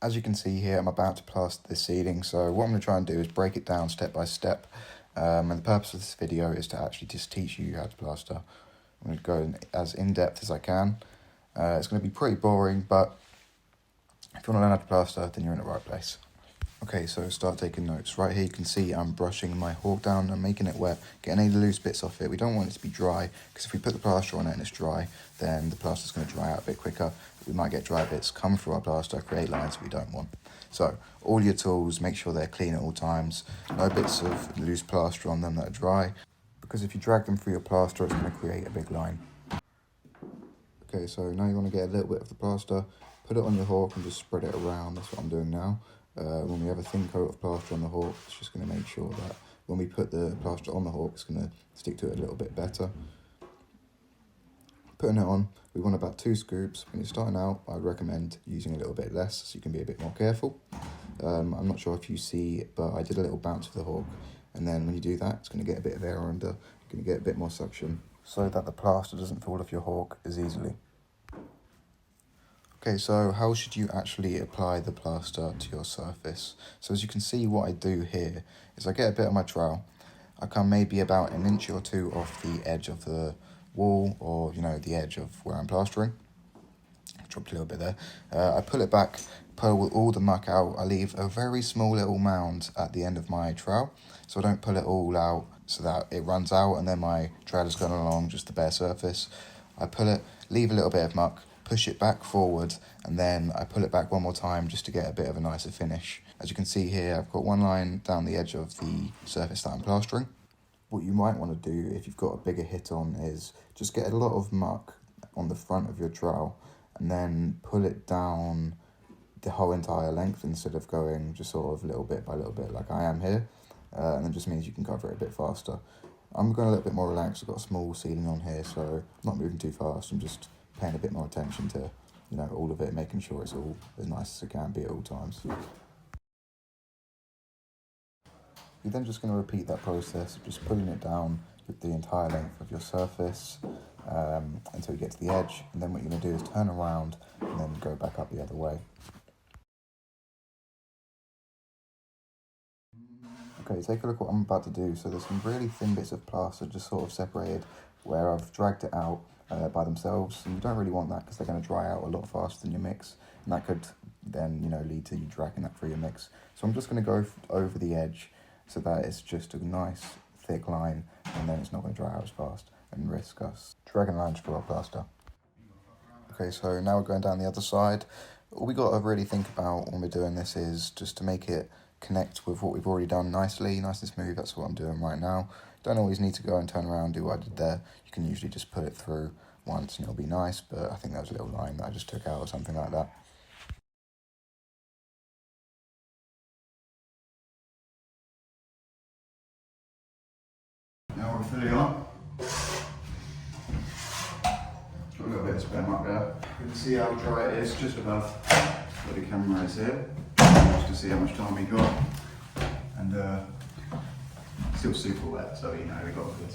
As you can see here, I'm about to plaster this ceiling, so what I'm going to try and do is break it down step by step. And the purpose of this video is to actually just teach you how to plaster. I'm going to go as in-depth as I can. It's going to be pretty boring, but if you want to learn how to plaster, then you're in the right place. Okay, so start taking notes. Right here you can see I'm brushing my hawk down and making it wet, getting any loose bits off it. We don't want it to be dry, because if we put the plaster on it and it's dry, then the plaster's going to dry out a bit quicker. We might get dry bits come through our plaster, create lines we don't want. So all your tools, make sure they're clean at all times. No bits of loose plaster on them that are dry, because if you drag them through your plaster, it's going to create a big line. Okay, so now you want to get a little bit of the plaster, put it on your hawk and just spread it around. That's what I'm doing now. When we have a thin coat of plaster on the hawk, it's just going to make sure that when we put the plaster on the hawk, it's going to stick to it a little bit better. Putting it on, we want about 2 scoops. When you're starting out, I'd recommend using a little bit less so you can be a bit more careful. I'm not sure if you see, but I did a little bounce for the hawk. And then when you do that, it's going to get a bit of air under, you're going to get a bit more suction so that the plaster doesn't fall off your hawk as easily. Okay, so how should you actually apply the plaster to your surface? So as you can see, what I do here is I get a bit of my trowel. I come maybe about 1 inch or 2 off the edge of the wall, or the edge of where I'm plastering. I dropped a little bit there. I pull it back, pull all the muck out. I leave a very small little mound at the end of my trowel, so I don't pull it all out so that it runs out and then my trowel is going along just the bare surface. I pull it, leave a little bit of muck, push it back forward, and then I pull it back one more time just to get a bit of a nicer finish. As you can see here, I've got one line down the edge of the surface that I'm plastering. What you might want to do if you've got a bigger hit on is just get a lot of muck on the front of your trowel and then pull it down the whole entire length instead of going just sort of little bit by little bit like I am here. And it just means you can cover it a bit faster. I'm going a little bit more relaxed. I've got a small ceiling on here, so I'm not moving too fast. I'm just paying a bit more attention to, all of it, making sure it's all as nice as it can be at all times. You're then just going to repeat that process of just pulling it down with the entire length of your surface until you get to the edge, and then what you're going to do is turn around and then go back up the other way. Okay, take a look what I'm about to do. So there's some really thin bits of plaster just sort of separated where I've dragged it out by themselves, and you don't really want that because they're going to dry out a lot faster than your mix, and that could then lead to you dragging that through your mix. So I'm just going to go over the edge so that it's just a nice thick line, and then it's not going to dry out as fast and risk us dragging lines through our plaster. Okay, so now we're going down the other side. All we got to really think about when we're doing this is just to make it connect with what we've already done nicely, nice and smooth. That's what I'm doing right now. Don't always need to go and turn around and do what I did there. You can usually just put it through once and it'll be nice, but I think that was a little line that I just took out or something like that. Now we're fully on. Got a little bit of spare muck there. You can see how dry it is, just above where the camera is here, just to see how much time we got. And still super wet, so we got a good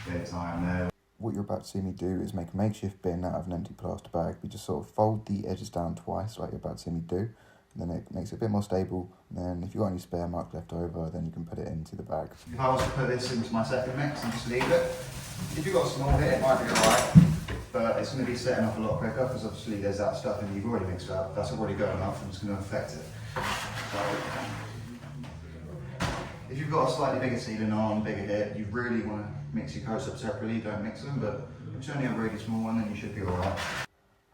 bit of time there. What you're about to see me do is make a makeshift bin out of an empty plaster bag. We just sort of fold the edges down twice, like you're about to see me do. And then it makes it a bit more stable. And then if you've got any spare muck left over, then you can put it into the bag. If I was to put this into my second mix and just leave it, if you've got a small hit, it might be alright. But it's going to be setting up a lot quicker because obviously there's that stuff in you've already mixed up. That's already going up and it's going to affect it. So, if you've got a slightly bigger ceiling on, bigger hit, you really want to mix your coats up separately, don't mix them, but if it's only a really small one, then you should be alright.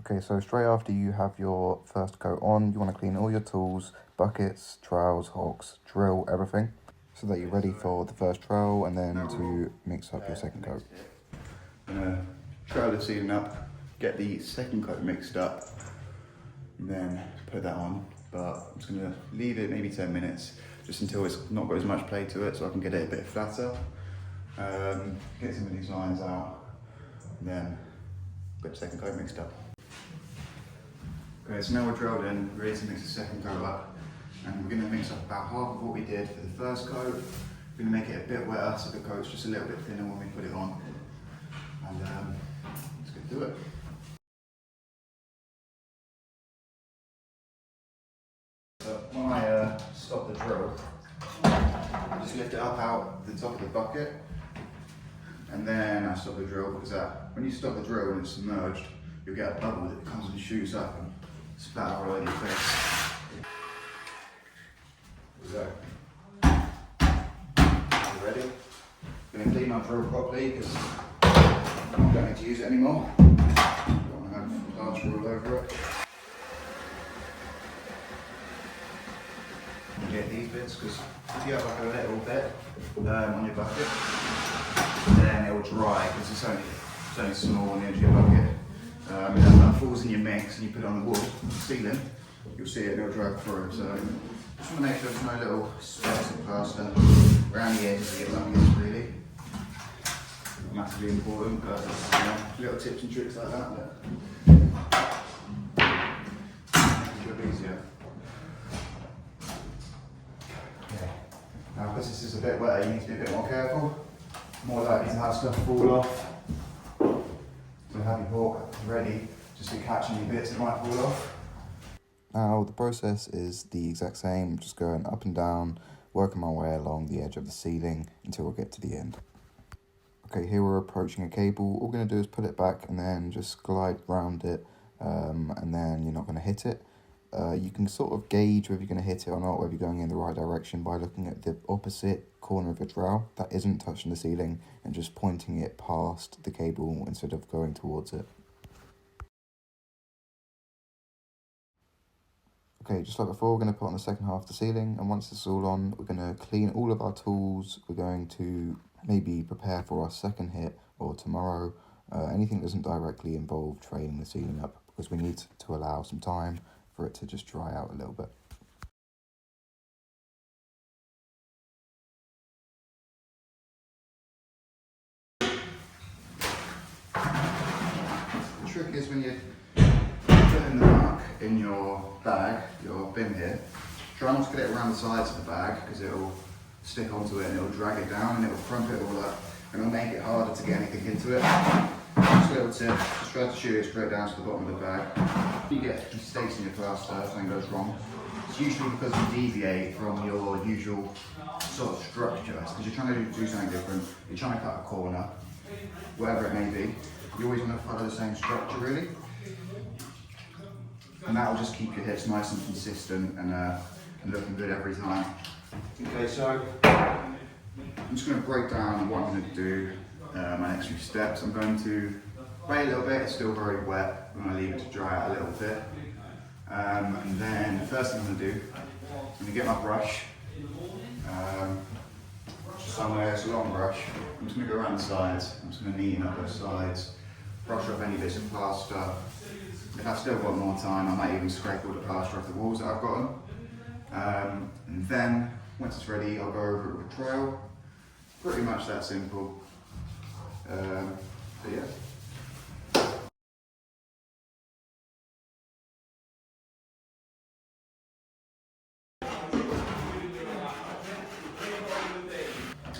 Okay, so straight after you have your first coat on, you want to clean all your tools, buckets, trowels, hawks, drill, everything, so that you're ready for the first trowel and then to mix up your second coat. I'm going to trowel the ceiling up, get the second coat mixed up, and then put that on, but I'm just going to leave it maybe 10 minutes, just until it's not got as much play to it, so I can get it a bit flatter, get some of these lines out, and then get the second coat mixed up. Okay, so now we're drilled in, ready to mix the second coat up, and we're going to mix up about half of what we did for the first coat. We're going to make it a bit wetter so the coat's just a little bit thinner when we put it on, and let's get to it. So when I stop the drill, just lift it up out the top of the bucket, and then I stop the drill because when you stop the drill and it's submerged, you'll get a bubble that comes and shoots up and splatter all over your face. So, you ready? I'm going to clean my drill properly because I'm not going to use it anymore. I don't want to have large drill over it. You get these bits because if you have like a little bit on your bucket, then it will dry because it's only small on the edge of your bucket. If that falls in your mix and you put it on the wall, the ceiling, you'll see it, it'll drag through. So just want to make sure there's no little specks of plaster around the edges to get lumpiest really. Massively important, but little tips and tricks like that make it easier. Now because this is a bit wetter, you need to be a bit more careful. More likely to have stuff fall off. So have your fork ready, just be catching your bits that might fall off. Now the process is the exact same, just going up and down, working my way along the edge of the ceiling until we get to the end. Okay, here we're approaching a cable. All we're going to do is put it back and then just glide round it, and then you're not going to hit it. You can sort of gauge whether you're going to hit it or not, whether you're going in the right direction by looking at the opposite corner of your trowel that isn't touching the ceiling and just pointing it past the cable instead of going towards it. Okay, just like before, we're going to put on the second half of the ceiling, and once it's all on, we're going to clean all of our tools. We're going to maybe prepare for our second hit or tomorrow. Anything that doesn't directly involve trailing the ceiling up, because we need to allow some time for it to just dry out a little bit. The trick is when you're putting the mark in your bag, your bin here, try not to get it around the sides of the bag because it'll stick onto it and it'll drag it down and it'll crump it all up and it'll make it harder to get anything into it. Just a little tip, just try to shoot it straight down to the bottom of the bag. If you get mistakes in your plaster, if something goes wrong, it's usually because you deviate from your usual sort of structure. It's because you're trying to do something different, you're trying to cut a corner, whatever it may be. You always want to follow the same structure really. And that will just keep your hits nice and consistent and looking good every time. Okay, so I'm just going to break down what I'm going to do, my next few steps. I'm going to wait a little bit, it's still very wet. I'm going to leave it to dry out a little bit. And then the first thing I'm going to do, I'm going to get my brush, just somewhere, it's a long brush. I'm just going to go around the sides, I'm just going to neaten up those sides, brush off any bits of plaster. If I've still got more time, I might even scrape all the plaster off the walls that I've gotten. And then, once it's ready, I'll go over it with a trail. Pretty much that simple. So yeah.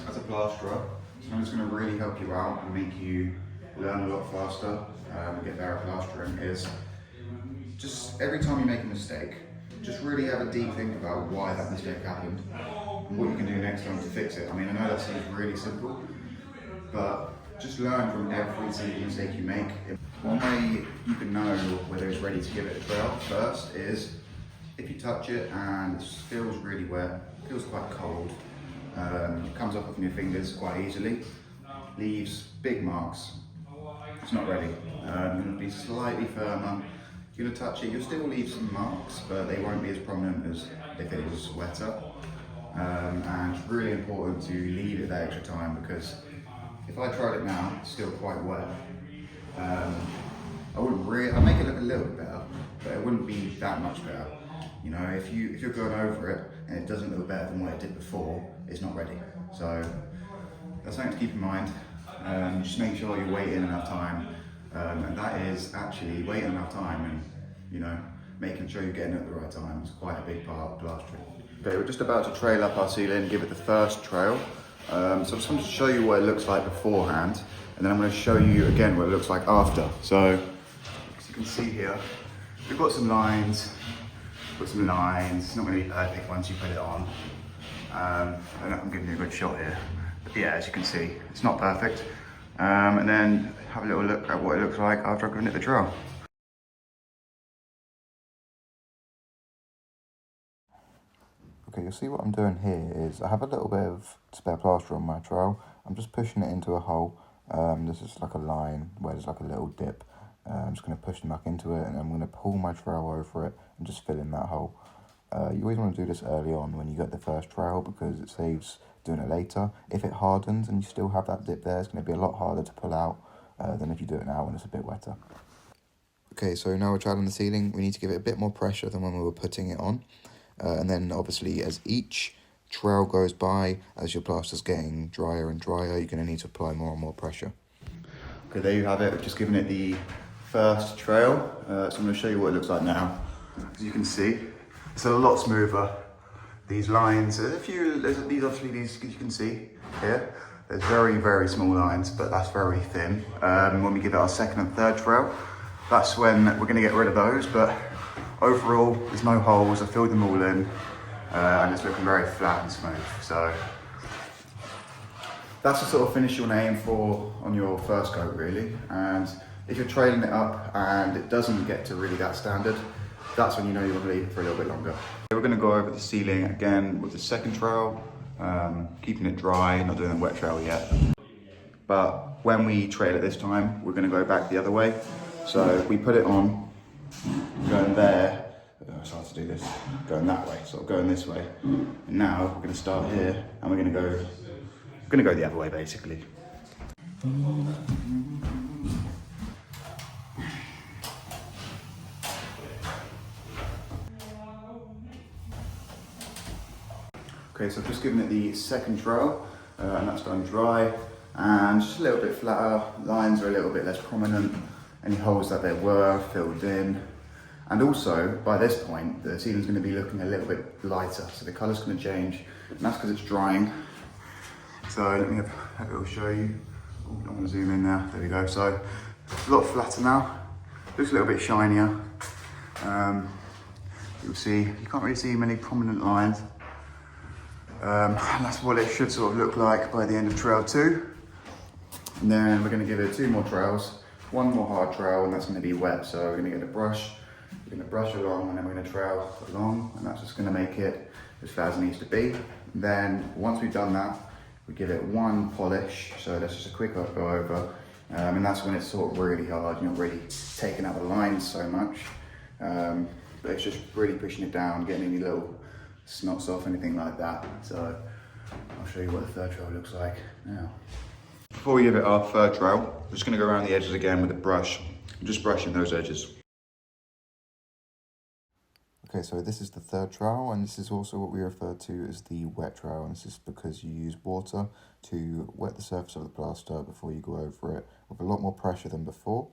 As a plasterer, something that's going to really help you out and make you learn a lot faster and get better at plastering is just every time you make a mistake, just really have a deep think about why that mistake happened and what you can do next time to fix it. I mean, I know that seems really simple, but just learn from every single mistake you make. One way you can know whether it's ready to give it a trail first is if you touch it and it feels really wet, feels quite cold, comes off on your fingers quite easily, leaves big marks, it's not ready. You're going to be slightly firmer. You're going to touch it, you'll still leave some marks, but they won't be as prominent as if it was wetter. And it's really important to leave it that extra time because if I tried it now, it's still quite wet. I'd make it look a little bit better, but it wouldn't be that much better. You know, if you're going over it and it doesn't look better than what it did before, it's not ready. So that's something to keep in mind. Just make sure you're waiting enough time, and that is actually waiting enough time and, you know, making sure you're getting it at the right time is quite a big part of plastering. Okay, we're just about to trail up our ceiling, give it the first trail. So I just wanted to show you what it looks like beforehand, and then I'm going to show you again what it looks like after. So, as you can see here, we've got some lines Got some lines. It's not going to be perfect once you put it on. I don't know if I'm giving you a good shot here. But yeah, as you can see, it's not perfect. And then have a little look at what it looks like after I've given it the trowel. Okay, you'll see what I'm doing here is I have a little bit of spare plaster on my trowel. I'm just pushing it into a hole. This is like a line where there's like a little dip. I'm just going to push them back into it, and I'm going to pull my trowel over it and just fill in that hole. You always want to do this early on when you get the first trowel because it saves doing it later. If it hardens and you still have that dip there, it's going to be a lot harder to pull out than if you do it now when it's a bit wetter. Okay, so now we're trialing the ceiling. We need to give it a bit more pressure than when we were putting it on. And then obviously as each trowel goes by, as your plaster's getting drier and drier, you're going to need to apply more and more pressure. Okay, there you have it. We've just given it the first trowel. So I'm going to show you what it looks like now. As you can see, it's a lot smoother. These lines, these as you can see here, there's very, very small lines, but that's very thin. When we give it our second and third trowel, that's when we're going to get rid of those, but overall, there's no holes. I filled them all in, and it's looking very flat and smooth. So that's the sort of finish you'll aim for on your first coat, really. And if you're trailing it up and it doesn't get to really that standard, that's when you know you want to leave it for a little bit longer. We're going to go over the ceiling again with the second trowel, keeping it dry, not doing a wet trowel yet. But when we trail it this time, we're going to go back the other way. So we put it on, going there, it's hard to do this, going that way, sort of going this way. And now we're going to start here and we're going to go the other way basically. Okay, so I've just given it the second trowel and that's gone dry and just a little bit flatter, lines are a little bit less prominent, any holes that there were filled in. And also, by this point, the ceiling's going to be looking a little bit lighter, so the colour's going to change, and that's because it's drying. So let me have a little show you. Oh, I don't want to zoom in now. There we go. So it's a lot flatter now. Looks a little bit shinier. You'll see, you can't really see many prominent lines. And that's what it should sort of look like by the end of trowel 2. And then we're going to give it 2 more trowels, 1 more hard trowel, and that's going to be wet. So we're going to get a brush. We're going to brush along and then we're going to trowel along, and that's just going to make it as flat as it needs to be. And then once we've done that, we give it 1 polish, so that's just a quick go over, and that's when it's sort of really hard, you're not really taking out the lines so much, but it's just really pushing it down, getting any little snots off, anything like that. So I'll show you what the third trowel looks like now. Before we give it our third trowel, we're just going to go around the edges again with a brush, I'm just brushing those edges. Okay, so this is the third trowel, and this is also what we refer to as the wet trowel, and this is because you use water to wet the surface of the plaster before you go over it with a lot more pressure than before.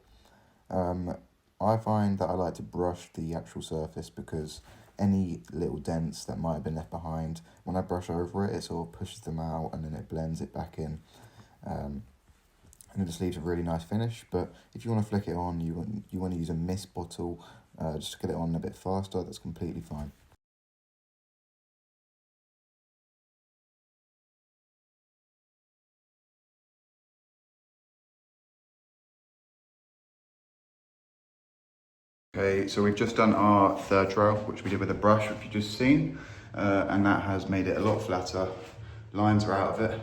I find that I like to brush the actual surface because any little dents that might have been left behind, when I brush over it, it sort of pushes them out and then it blends it back in. And it just leaves a really nice finish. But if you want to flick it on, you want to use a mist bottle just to get it on a bit faster, that's completely fine. Okay, so we've just done our third trowel, which we did with a brush, which you've just seen, and that has made it a lot flatter. Lines are out of it,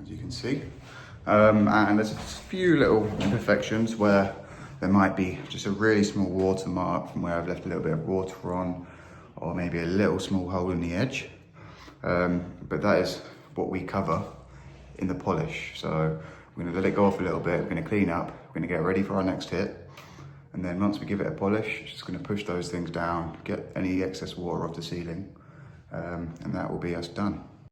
as you can see. And there's a few little imperfections where there might be just a really small watermark from where I've left a little bit of water on, or maybe a little small hole in the edge. But that is what we cover in the polish. So we're gonna let it go off a little bit, we're gonna clean up, we're gonna get ready for our next hit. And then once we give it a polish, just gonna push those things down, get any excess water off the ceiling, and that will be us done.